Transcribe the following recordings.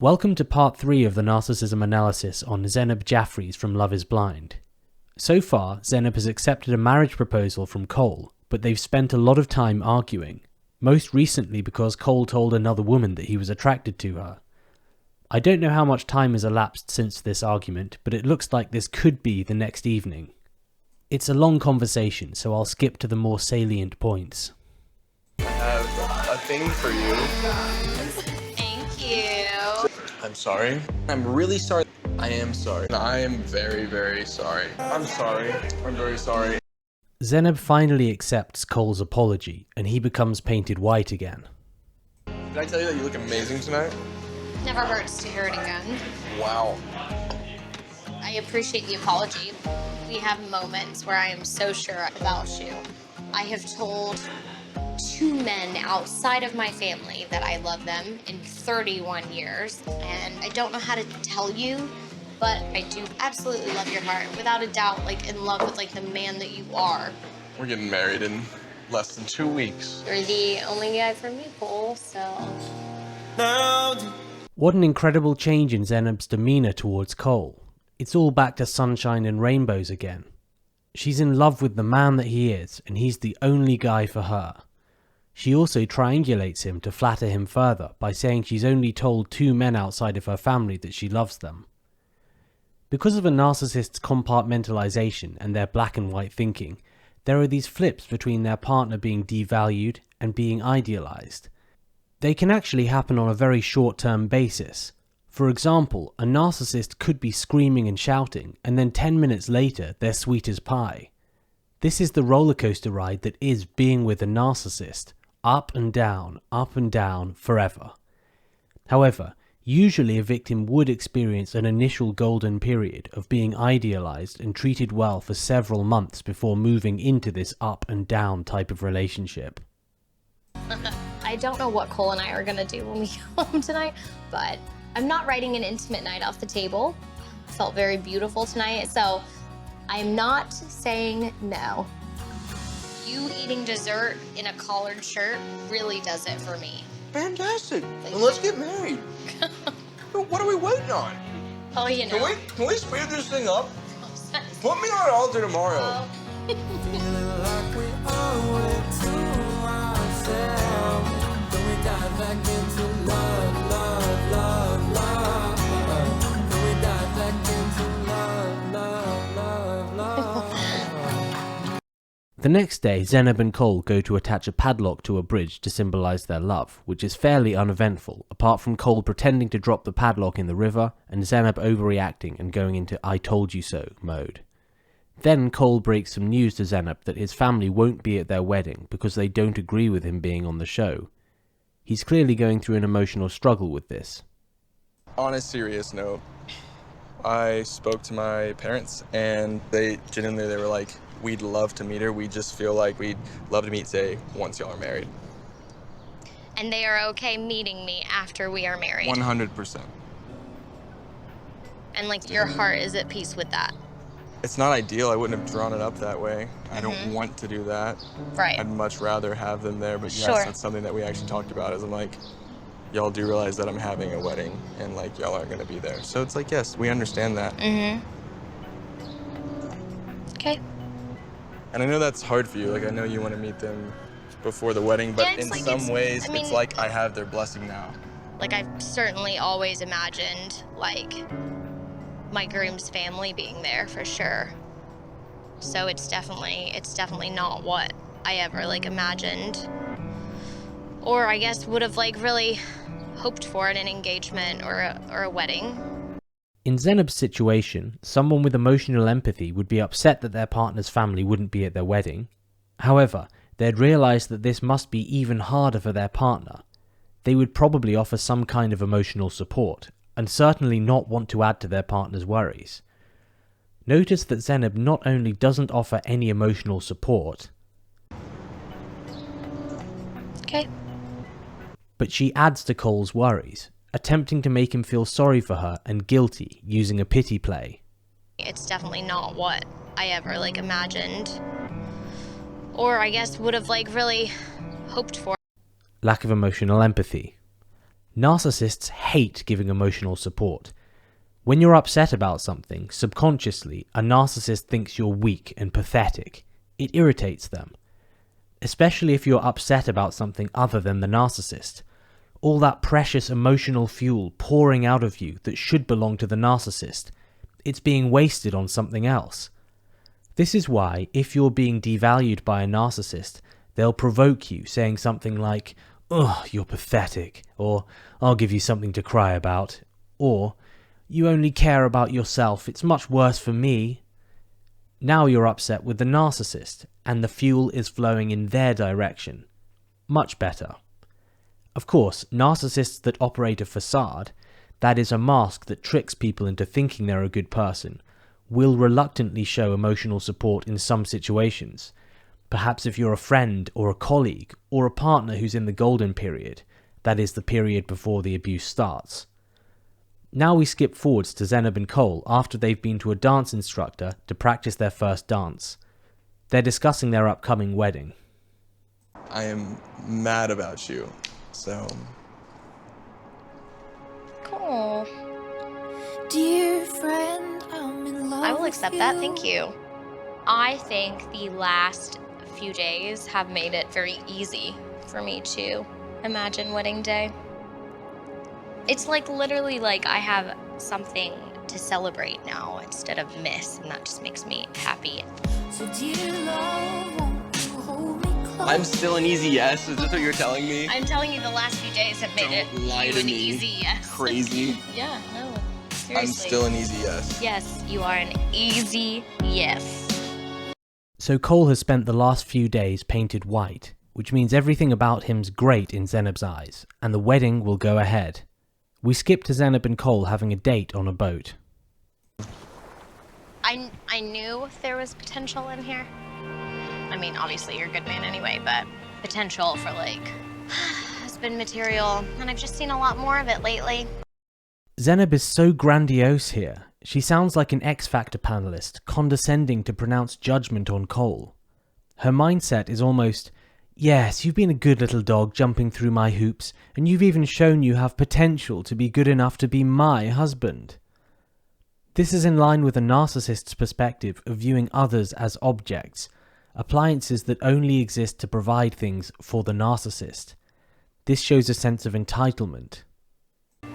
Welcome to part 3 of the narcissism analysis on Zanab Jaffries from Love is Blind. So far, Zanab has accepted a marriage proposal from Cole, but they've spent a lot of time arguing, most recently because Cole told another woman that he was attracted to her. I don't know how much time has elapsed since this argument, but it looks like this could be the next evening. It's a long conversation, so I'll skip to the more salient points. I have a thing for you. Thank you. I'm sorry. I'm really sorry. I am sorry. I am very, very sorry. I'm sorry. I'm very sorry. Zanab finally accepts Cole's apology, and he becomes painted white again. Did I tell you that you look amazing tonight? Never hurts to hear it again. Wow. I appreciate the apology. We have moments where I am so sure about you. I have told 2 men outside of my family that I love them in 31 years, and I don't know how to tell you, but I do absolutely love your heart. Without a doubt, in love with the man that you are. We're getting married in less than 2 weeks. You're the only guy for me, Cole, so... What an incredible change in Zanab's demeanour towards Cole. It's all back to sunshine and rainbows again. She's in love with the man that he is, and he's the only guy for her. She also triangulates him to flatter him further by saying she's only told 2 men outside of her family that she loves them. Because of a narcissist's compartmentalization and their black and white thinking, there are these flips between their partner being devalued and being idealized. They can actually happen on a very short-term basis. For example, a narcissist could be screaming and shouting, and then 10 minutes later they're sweet as pie. This is the rollercoaster ride that is being with a narcissist, up and down, forever. However, usually a victim would experience an initial golden period of being idealized and treated well for several months before moving into this up and down type of relationship. I don't know what Cole and I are gonna do when we go home tonight, but I'm not writing an intimate night off the table. It felt very beautiful tonight, so I'm not saying no. You eating dessert in a collared shirt really does it for me. Fantastic. Then let's get married. What are we waiting on? Oh, you know. Can we speed this thing up? Put me on an altar tomorrow. The next day, Zanab and Cole go to attach a padlock to a bridge to symbolize their love, which is fairly uneventful, apart from Cole pretending to drop the padlock in the river and Zanab overreacting and going into I told you so mode. Then Cole breaks some news to Zanab that his family won't be at their wedding because they don't agree with him being on the show. He's clearly going through an emotional struggle with this. On a serious note, I spoke to my parents and they were like, we'd love to meet her. We just feel like we'd love to meet, say, once y'all are married. And they are okay meeting me after we are married. 100%. And your heart is at peace with that. It's not ideal. I wouldn't have drawn it up that way. I don't want to do that. Right. I'd much rather have them there, but yes, Sure. That's something that we actually talked about. Is I'm like, y'all do realize that I'm having a wedding and y'all aren't gonna be there. So it's yes, we understand that. Okay. And I know that's hard for you. I know you want to meet them before the wedding, but in some ways, it's like I have their blessing now. I've certainly always imagined, my groom's family being there for sure. So it's definitely not what I ever, imagined. Or I guess would have, really hoped for in an engagement or a wedding. In Zanab's situation, someone with emotional empathy would be upset that their partner's family wouldn't be at their wedding. However, they'd realise that this must be even harder for their partner. They would probably offer some kind of emotional support, and certainly not want to add to their partner's worries. Notice that Zanab not only doesn't offer any emotional support, Okay. but she adds to Cole's worries, attempting to make him feel sorry for her and guilty using a pity play. It's definitely not what I ever, imagined. Or I guess would have, really hoped for. Lack of emotional empathy. Narcissists hate giving emotional support. When you're upset about something, subconsciously, a narcissist thinks you're weak and pathetic. It irritates them. Especially if you're upset about something other than the narcissist. All that precious emotional fuel pouring out of you that should belong to the narcissist, it's being wasted on something else. This is why, if you're being devalued by a narcissist, they'll provoke you, saying something like, "Ugh, you're pathetic," or "I'll give you something to cry about," or "You only care about yourself, it's much worse for me." Now you're upset with the narcissist, and the fuel is flowing in their direction. Much better. Of course, narcissists that operate a facade, that is a mask that tricks people into thinking they're a good person, will reluctantly show emotional support in some situations. Perhaps if you're a friend or a colleague or a partner who's in the golden period, that is the period before the abuse starts. Now we skip forwards to Zanab and Cole after they've been to a dance instructor to practice their first dance. They're discussing their upcoming wedding. I am mad about you, so... Cool. Dear friend, I'm in love I will with accept that, you. thank you. I think the last few days have made it very easy for me to imagine wedding day. It's like literally like I have something to celebrate now instead of miss, and that just makes me happy. So dear love, won't you hold me close? I'm still an easy yes, is this what you're telling me? I'm telling you, the last few days have made Don't it lie you to an me. easy yes. Crazy. Yeah, no, seriously. I'm still an easy yes. Yes, you are an easy yes. So Cole has spent the last few days painted white, which means everything about him's great in Zanab's eyes, and the wedding will go ahead. We skip to Zanab and Cole having a date on a boat. I knew there was potential in here. I mean, obviously you're a good man anyway, but potential for like husband material, and I've just seen a lot more of it lately. Zanab is so grandiose here. She sounds like an X Factor panelist, condescending to pronounce judgment on Cole. Her mindset is almost, "Yes, you've been a good little dog jumping through my hoops, and you've even shown you have potential to be good enough to be my husband." This is in line with a narcissist's perspective of viewing others as objects, appliances that only exist to provide things for the narcissist. This shows a sense of entitlement.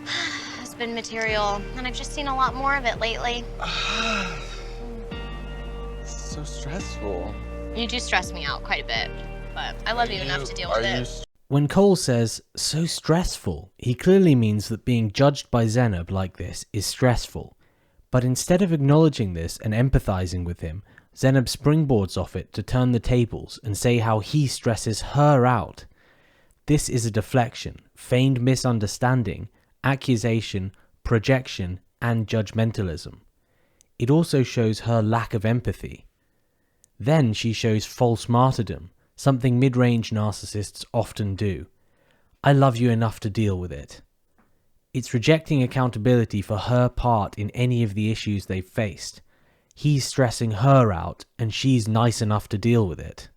Husband material, and I've just seen a lot more of it lately. It's so stressful. You do stress me out quite a bit, but I love you enough to deal with it. When Cole says, "so stressful," he clearly means that being judged by Zanab like this is stressful. But instead of acknowledging this and empathizing with him, Zanab springboards off it to turn the tables and say how he stresses her out. This is a deflection, feigned misunderstanding, accusation, projection, and judgmentalism. It also shows her lack of empathy. Then she shows false martyrdom, something mid-range narcissists often do. "I love you enough to deal with it." It's rejecting accountability for her part in any of the issues they've faced. He's stressing her out, and she's nice enough to deal with it.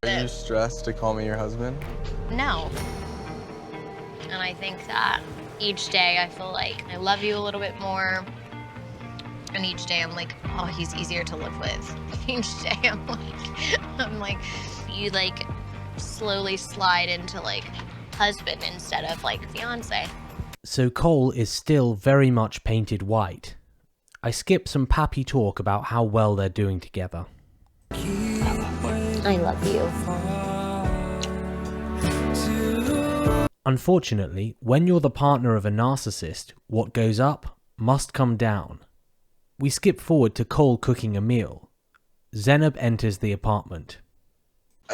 Are you stressed to call me your husband? No. And I think that each day I feel like I love you a little bit more. And each day I'm like, oh, he's easier to live with. Each day I'm like, you like slowly slide into like husband instead of like fiance. So Cole is still very much painted white. I skip some pappy talk about how well they're doing together. I love you. Unfortunately, when you're the partner of a narcissist, what goes up must come down. We skip forward to Cole cooking a meal. Zanab enters the apartment.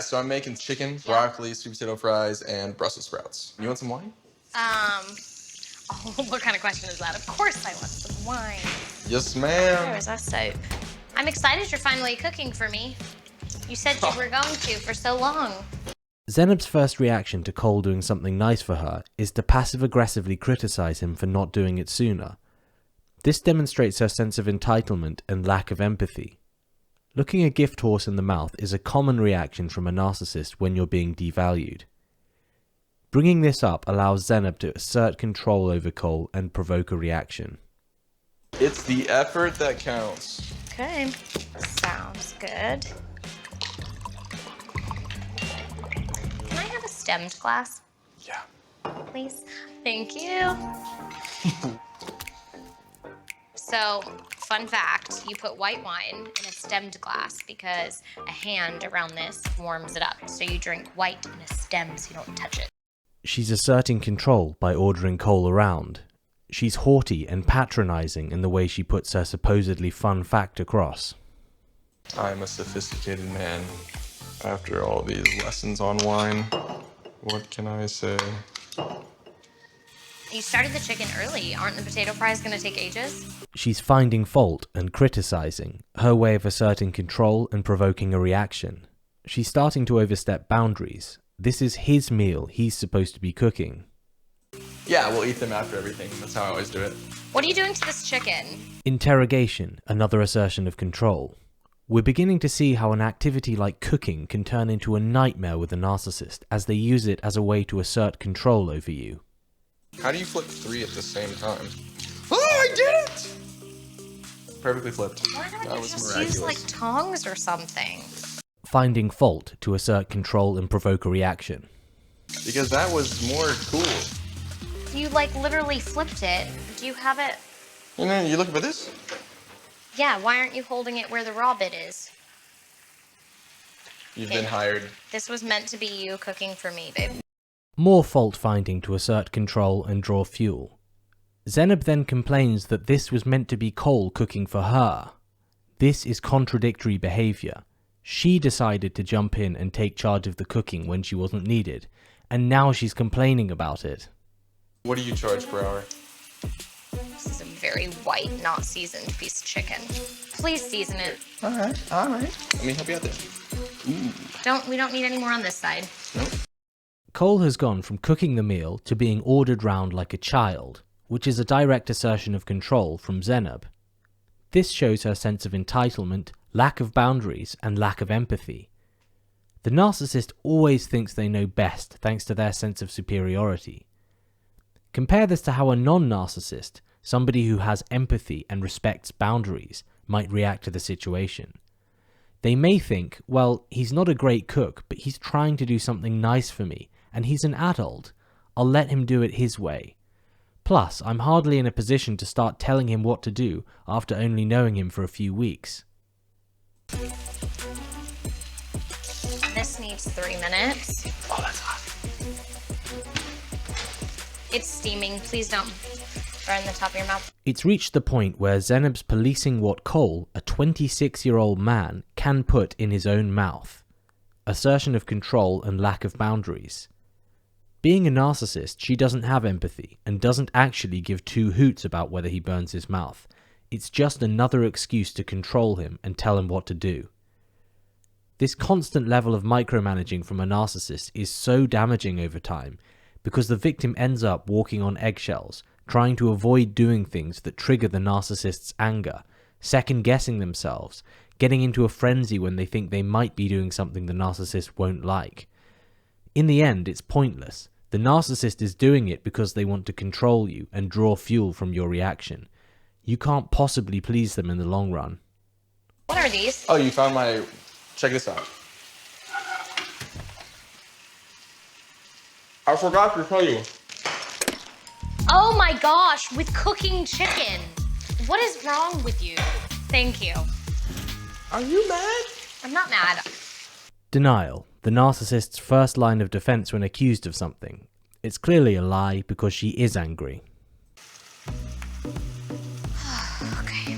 So I'm making chicken, broccoli, sweet potato fries, and Brussels sprouts. You want some wine? Oh, what kind of question is that? Of course I want some wine. Yes, ma'am. Where is that soap? I'm excited you're finally cooking for me. You said you were going to for so long. Zanab's first reaction to Cole doing something nice for her is to passive-aggressively criticize him for not doing it sooner. This demonstrates her sense of entitlement and lack of empathy. Looking a gift horse in the mouth is a common reaction from a narcissist when you're being devalued. Bringing this up allows Zanab to assert control over Cole and provoke a reaction. It's the effort that counts. Okay, sounds good. Can I have a stemmed glass, Yeah. please? Thank you. So, fun fact, you put white wine in a stemmed glass because a hand around this warms it up. So you drink white in a stem so you don't touch it. She's asserting control by ordering Cole around. She's haughty and patronizing in the way she puts her supposedly fun fact across. I'm a sophisticated man. After all these lessons on wine, what can I say? You started the chicken early. Aren't the potato fries going to take ages? She's finding fault and criticizing, her way of asserting control and provoking a reaction. She's starting to overstep boundaries. This is his meal he's supposed to be cooking. Yeah, we'll eat them after everything. That's how I always do it. What are you doing to this chicken? Interrogation, another assertion of control. We're beginning to see how an activity like cooking can turn into a nightmare with a narcissist as they use it as a way to assert control over you. How do you flip 3 at the same time? Oh, I did it! Perfectly flipped. Why don't That you was just miraculous. use like tongs or something? Finding fault to assert control and provoke a reaction. Because that was more cool. You like literally flipped it. Do you have it? And then you looking for this? Yeah, why aren't you holding it where the raw bit is? You've been hired. This was meant to be you cooking for me, babe. More fault finding to assert control and draw fuel. Zanab then complains that this was meant to be Cole cooking for her. This is contradictory behavior. She decided to jump in and take charge of the cooking when she wasn't needed, and now she's complaining about it. What do you charge per hour? This is a very white, not seasoned piece of chicken. Please season it. Alright. Let me help you out there. We don't need any more on this side. Nope. Cole has gone from cooking the meal to being ordered round like a child, which is a direct assertion of control from Zanab. This shows her sense of entitlement, lack of boundaries, and lack of empathy. The narcissist always thinks they know best thanks to their sense of superiority. Compare this to how a non-narcissist, somebody who has empathy and respects boundaries, might react to the situation. They may think, well, he's not a great cook, but he's trying to do something nice for me, and he's an adult. I'll let him do it his way. Plus, I'm hardly in a position to start telling him what to do after only knowing him for a few weeks. This needs 3 minutes. Oh, that's hot. It's steaming. Please don't burn the top of your mouth. It's reached the point where Zanab's policing what Cole, a 26-year-old man, can put in his own mouth. Assertion of control and lack of boundaries. Being a narcissist, she doesn't have empathy and doesn't actually give 2 hoots about whether he burns his mouth. It's just another excuse to control him and tell him what to do. This constant level of micromanaging from a narcissist is so damaging over time because the victim ends up walking on eggshells, trying to avoid doing things that trigger the narcissist's anger, second-guessing themselves, getting into a frenzy when they think they might be doing something the narcissist won't like. In the end, it's pointless. The narcissist is doing it because they want to control you and draw fuel from your reaction. You can't possibly please them in the long run. What are these? Oh, you found my... Check this out. I forgot to tell you. Oh my gosh, with cooking chicken. What is wrong with you? Thank you. Are you mad? I'm not mad. Denial, the narcissist's first line of defense when accused of something. It's clearly a lie because she is angry. Okay.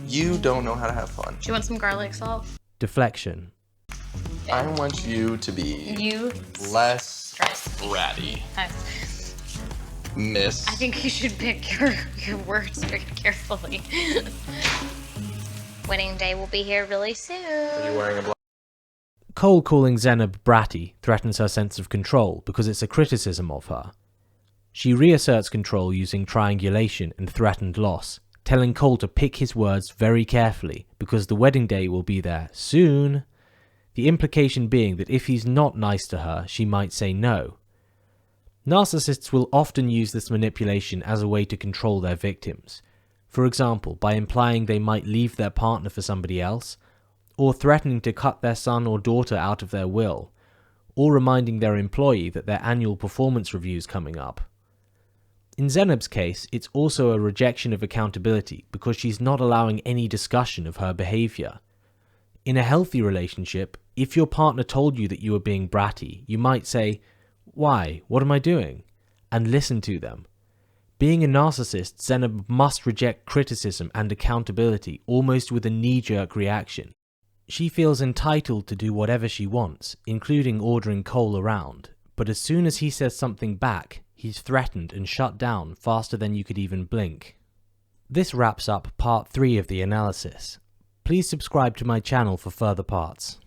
You don't know how to have fun. Do you want some garlic salt? Deflection. I want you to be You less stress me. ratty, Nice. miss. I think you should pick your words very carefully. Wedding day will be here really soon. Are you wearing a black? Cole calling Zanab bratty threatens her sense of control because it's a criticism of her. She reasserts control using triangulation and threatened loss, telling Cole to pick his words very carefully because the wedding day will be there soon. The implication being that if he's not nice to her, she might say no. Narcissists will often use this manipulation as a way to control their victims. For example, by implying they might leave their partner for somebody else, or threatening to cut their son or daughter out of their will, or reminding their employee that their annual performance review is coming up. In Zanab's case, it's also a rejection of accountability because she's not allowing any discussion of her behavior. In a healthy relationship, if your partner told you that you were being bratty, you might say, "Why? What am I doing?" and listen to them. Being a narcissist, Zanab must reject criticism and accountability almost with a knee-jerk reaction. She feels entitled to do whatever she wants, including ordering Cole around, but as soon as he says something back, he's threatened and shut down faster than you could even blink. This wraps up part 3 of the analysis. Please subscribe to my channel for further parts.